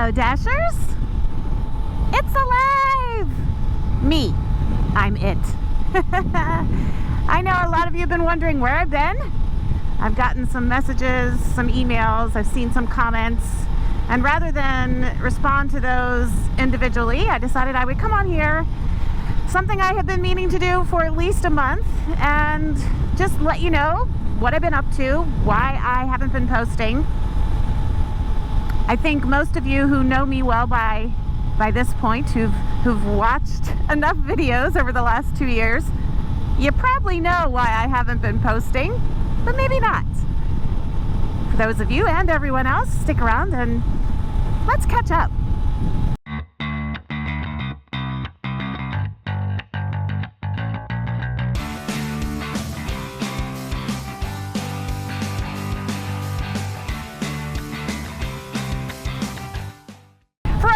Hello, Dashers! It's alive! Me. I'm it. I know a lot of you have been wondering where I've been. I've gotten some messages, some emails, I've seen some comments, and rather than respond to those individually, I decided I would come on here, something I have been meaning to do for at least a month, and just let you know what I've been up to, why I haven't been posting. I think most of you who know me well by this point, who've watched enough videos over the last 2 years, you probably know why I haven't been posting, but maybe not. For those of you and everyone else, stick around and let's catch up.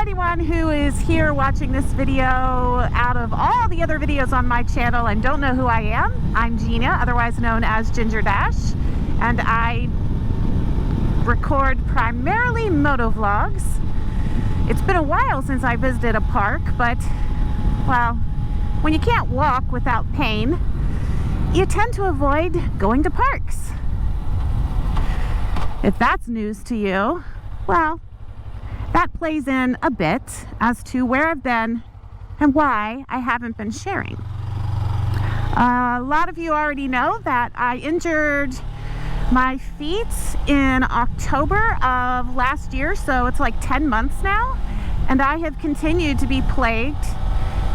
Anyone who is here watching this video out of all the other videos on my channel and don't know who I am, I'm Gina, otherwise known as Ginger Dash, and I record primarily motovlogs. It's been a while since I visited a park, but, well, when you can't walk without pain, you tend to avoid going to parks. If that's news to you, well, that plays in a bit as to where I've been and why I haven't been sharing. A lot of you already know that I injured my feet in October of last year, so it's like 10 months now, and I have continued to be plagued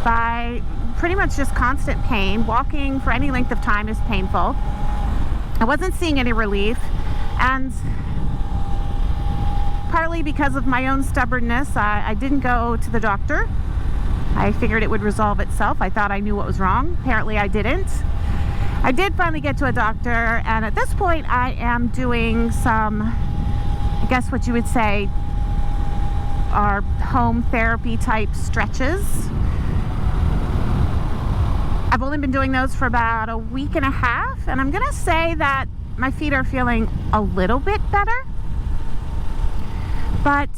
by pretty much just constant pain. Walking for any length of time is painful. I wasn't seeing any relief, and partly because of my own stubbornness, I didn't go to the doctor. I figured it would resolve itself. I thought I knew what was wrong. Apparently I didn't. I did finally get to a doctor, and at this point I am doing some, I guess what you would say are home therapy type stretches. I've only been doing those for about a week and a half, and I'm gonna say that my feet are feeling a little bit better. But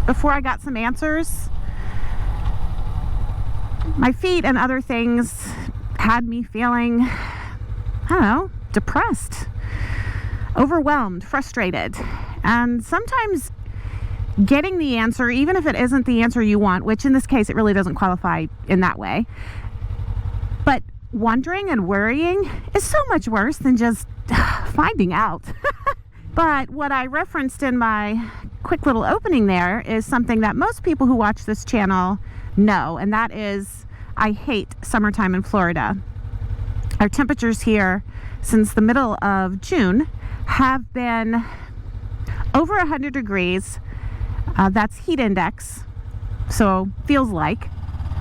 before I got some answers, my feet and other things had me feeling, I don't know, depressed, overwhelmed, frustrated. And sometimes getting the answer, even if it isn't the answer you want, which in this case it really doesn't qualify in that way, but wondering and worrying is so much worse than just finding out. But what I referenced in my quick little opening there is something that most people who watch this channel know, and that is I hate summertime in Florida. Our temperatures here since the middle of June have been over 100 degrees. That's heat index, so feels like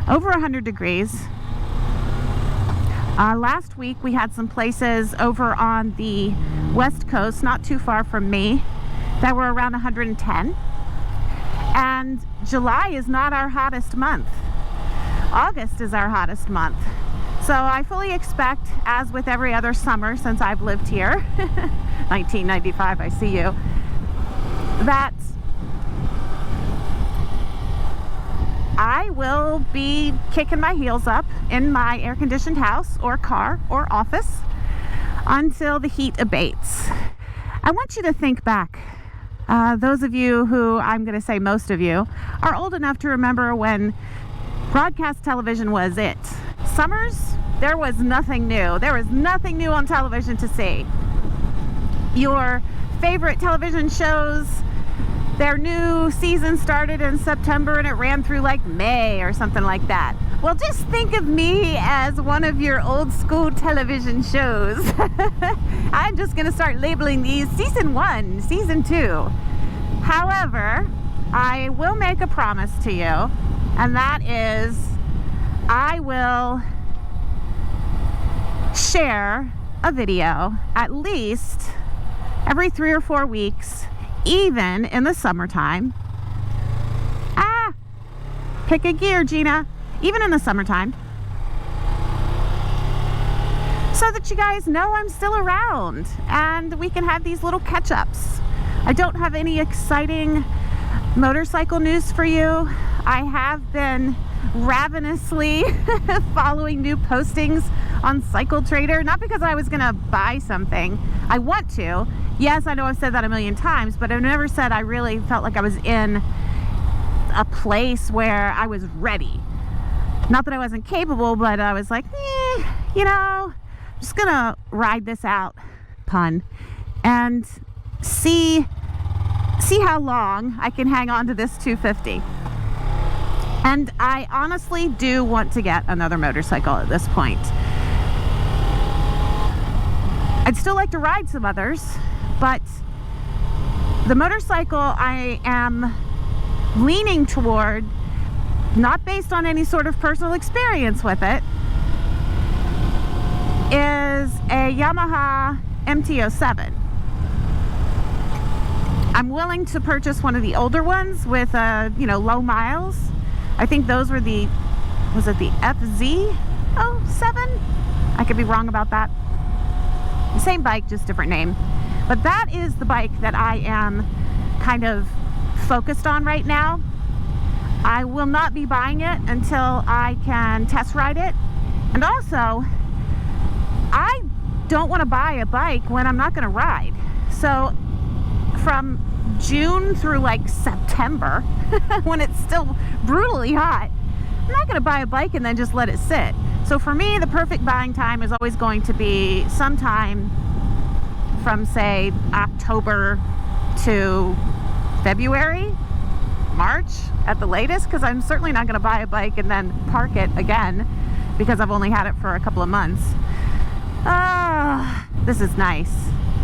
over 100 degrees. Last week we had some places over on the west coast, not too far from me, that were around 110. And July is not our hottest month. August is our hottest month. So I fully expect, as with every other summer since I've lived here, 1995, I see you, that I will be kicking my heels up in my air-conditioned house or car or office until the heat abates. I want you to think back. Those of you who, I'm going to say most of you, are old enough to remember when broadcast television was it. Summers, there was nothing new. There was nothing new on television to see. Your favorite television shows, their new season started in September and it ran through like May or something like that. Well, just think of me as one of your old school television shows. I'm just going to start labeling these season 1, season 2. However, I will make a promise to you, and that is I will share a video at least every 3 or 4 weeks, even in the summertime. Pick a gear, Gina. Even in the summertime, so that you guys know I'm still around and we can have these little catch-ups. I don't have any exciting Motorcycle news for you. I have been ravenously following new postings on Cycle Trader, not because I was gonna buy something. I want to. Yes, I know I've said that a million times, but I've never said I really felt like I was in a place where I was ready. Not that I wasn't capable, but I was like, you know, I'm just gonna ride this out, pun, and see how long I can hang on to this 250. And I honestly do want to get another motorcycle at this point. I'd still like to ride some others, but the motorcycle I am leaning toward, not based on any sort of personal experience with it, is a Yamaha MT-07. I'm willing to purchase one of the older ones with low miles. I think those were was it the FZ07? I could be wrong about that. The same bike, just different name. But that is the bike that I am kind of focused on right now. I will not be buying it until I can test ride it. And also, I don't want to buy a bike when I'm not going to ride. So from June through like September, when it's still brutally hot, I'm not going to buy a bike and then just let it sit. So for me, the perfect buying time is always going to be sometime from, say, October to February, March at the latest, because I'm certainly not going to buy a bike and then park it again because I've only had it for a couple of months. This is nice.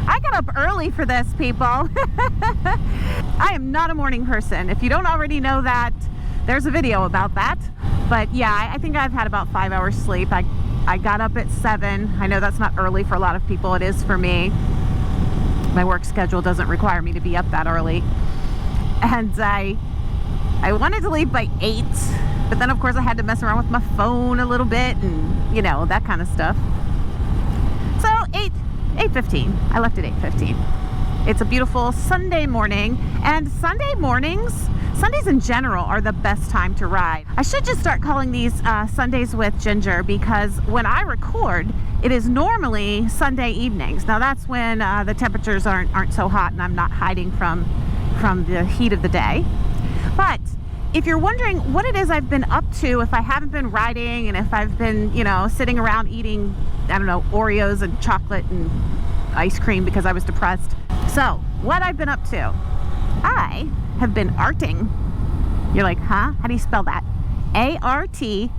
I got up early for this, people. I am not a morning person. If you don't already know that, there's a video about that. But yeah, I think I've had about 5 hours sleep. I got up at 7. I know that's not early for a lot of people. It is for me. My work schedule doesn't require me to be up that early. And I wanted to leave by 8, but then of course I had to mess around with my phone a little bit and, you know, that kind of stuff. So 8:15. I left at 8:15. It's a beautiful Sunday morning, and Sundays in general are the best time to ride. I should just start calling these Sundays with Ginger, because when I record, it is normally Sunday evenings. Now that's when the temperatures aren't so hot and I'm not hiding from the heat of the day. But if you're wondering what it is I've been up to, if I haven't been riding and if I've been, sitting around eating, I don't know, Oreos and chocolate and ice cream because I was depressed. So, what I've been up to, I have been arting. You're like, huh? How do you spell that? A-R-T-I-N-G.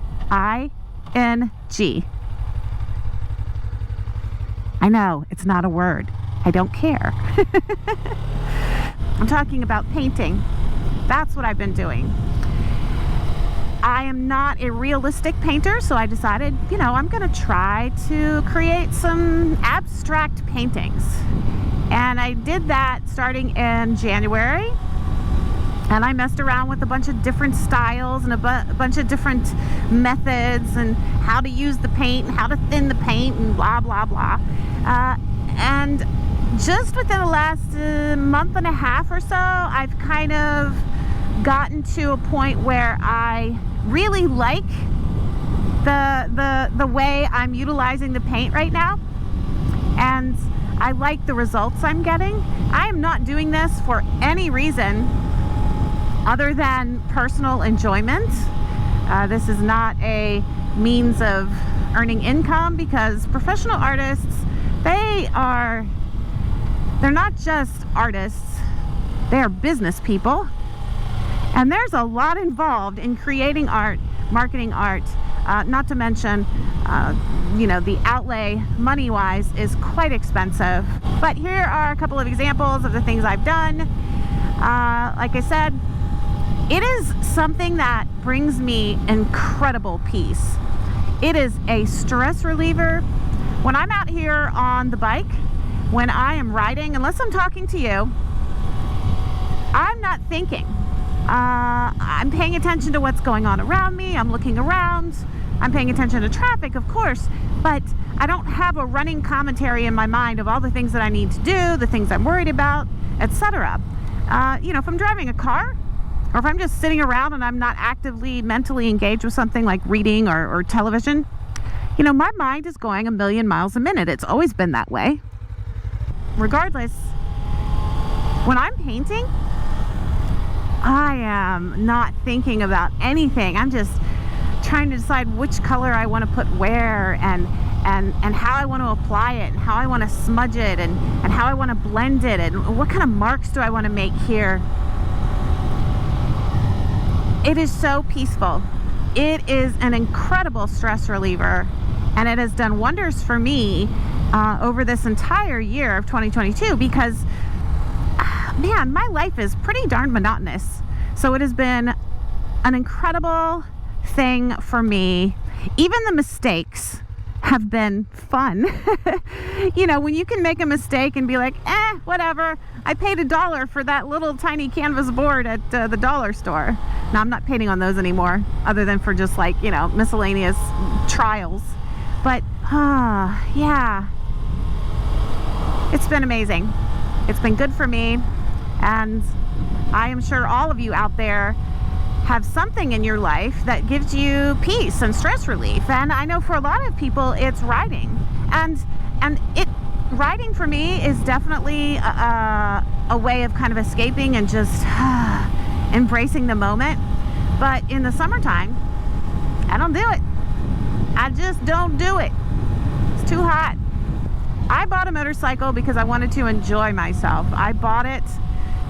I know, it's not a word. I don't care. I'm talking about painting. That's what I've been doing. I am not a realistic painter, so I decided, I'm going to try to create some abstract paintings. And I did that starting in January. And I messed around with a bunch of different styles and a bunch of different methods and how to use the paint and how to thin the paint and blah, blah, blah. And just within the last month and a half or so, I've kind of gotten to a point where I really like the way I'm utilizing the paint right now, and I like the results I'm getting. I am not doing this for any reason other than personal enjoyment. This is not a means of earning income, because professional artists, they're not just artists, they are business people. And there's a lot involved in creating art, marketing art, not to mention, the outlay money-wise is quite expensive. But here are a couple of examples of the things I've done. Like I said, it is something that brings me incredible peace. It is a stress reliever. When I'm out here on the bike, when I am riding, unless I'm talking to you, I'm not thinking. I'm paying attention to what's going on around me. I'm looking around. I'm paying attention to traffic, of course, but I don't have a running commentary in my mind of all the things that I need to do, the things I'm worried about, etc. If I'm driving a car, or if I'm just sitting around and I'm not actively mentally engaged with something like reading or television, you know, my mind is going a million miles a minute. It's always been that way. Regardless, when I'm painting, I am not thinking about anything. I'm just trying to decide which color I want to put where, and how I want to apply it, and how I want to smudge it, and how I want to blend it, and what kind of marks do I want to make here. It is so peaceful. It is an incredible stress reliever, and it has done wonders for me over this entire year of 2022, because man, my life is pretty darn monotonous. So it has been an incredible thing for me. Even the mistakes have been fun. You know, when you can make a mistake and be like, whatever, I paid $1 for that little tiny canvas board at the dollar store. Now, I'm not painting on those anymore, other than for just like, you know, miscellaneous trials. But yeah, it's been amazing. It's been good for me, and I am sure all of you out there have something in your life that gives you peace and stress relief. And I know for a lot of people it's writing, and writing for me is definitely a way of kind of escaping and just embracing the moment. But in the summertime, I don't do it. I just don't do it. It's too hot. I bought a motorcycle because I wanted to enjoy myself. I bought it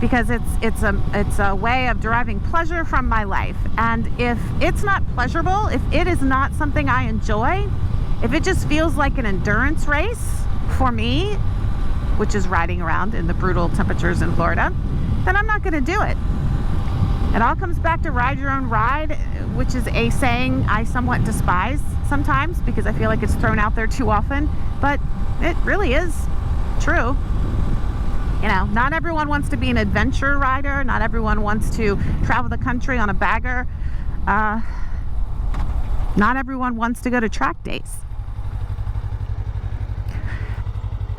because it's a way of deriving pleasure from my life. And if it's not pleasurable, if it is not something I enjoy, if it just feels like an endurance race for me, which is riding around in the brutal temperatures in Florida, then I'm not going to do it. It all comes back to ride your own ride, which is a saying I somewhat despise sometimes because I feel like it's thrown out there too often, but it really is true. You know, not everyone wants to be an adventure rider. Not everyone wants to travel the country on a bagger. Not everyone wants to go to track days.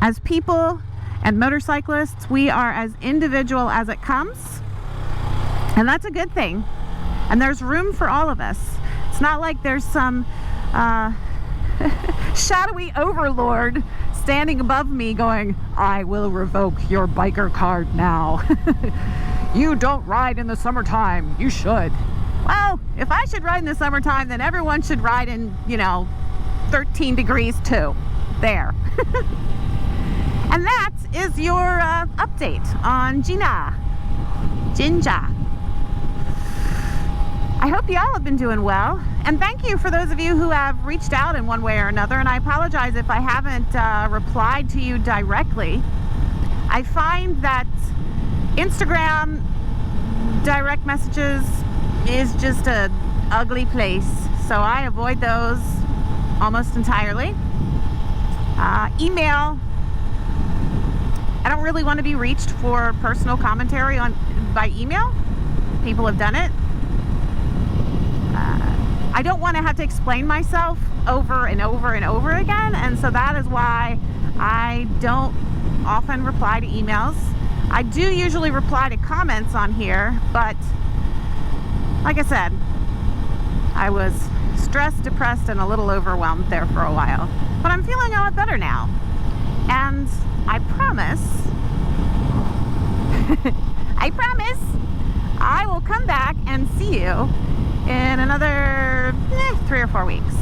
As people and motorcyclists, we are as individual as it comes. And that's a good thing. And there's room for all of us. It's not like there's some shadowy overlord standing above me going, I will revoke your biker card now. You don't ride in the summertime. You should. Well, if I should ride in the summertime, then everyone should ride in, 13 degrees too. There. And that is your update on Jinja. I hope y'all have been doing well, and thank you for those of you who have reached out in one way or another, and I apologize if I haven't replied to you directly. I find that Instagram direct messages is just an ugly place, so I avoid those almost entirely. Email, I don't really want to be reached for personal commentary by email. People have done it. I don't want to have to explain myself over and over and over again, and so that is why I don't often reply to emails. I do usually reply to comments on here, but like I said, I was stressed, depressed, and a little overwhelmed there for a while. But I'm feeling a lot better now, and I promise I will come back and see you in another 3 or 4 weeks.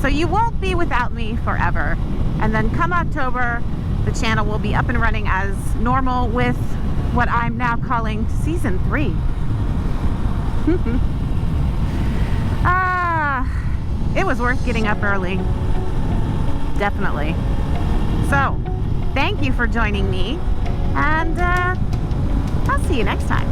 So you won't be without me forever. And then come October, the channel will be up and running as normal with what I'm now calling Season 3. It was worth getting up early. Definitely. So, thank you for joining me, and I'll see you next time.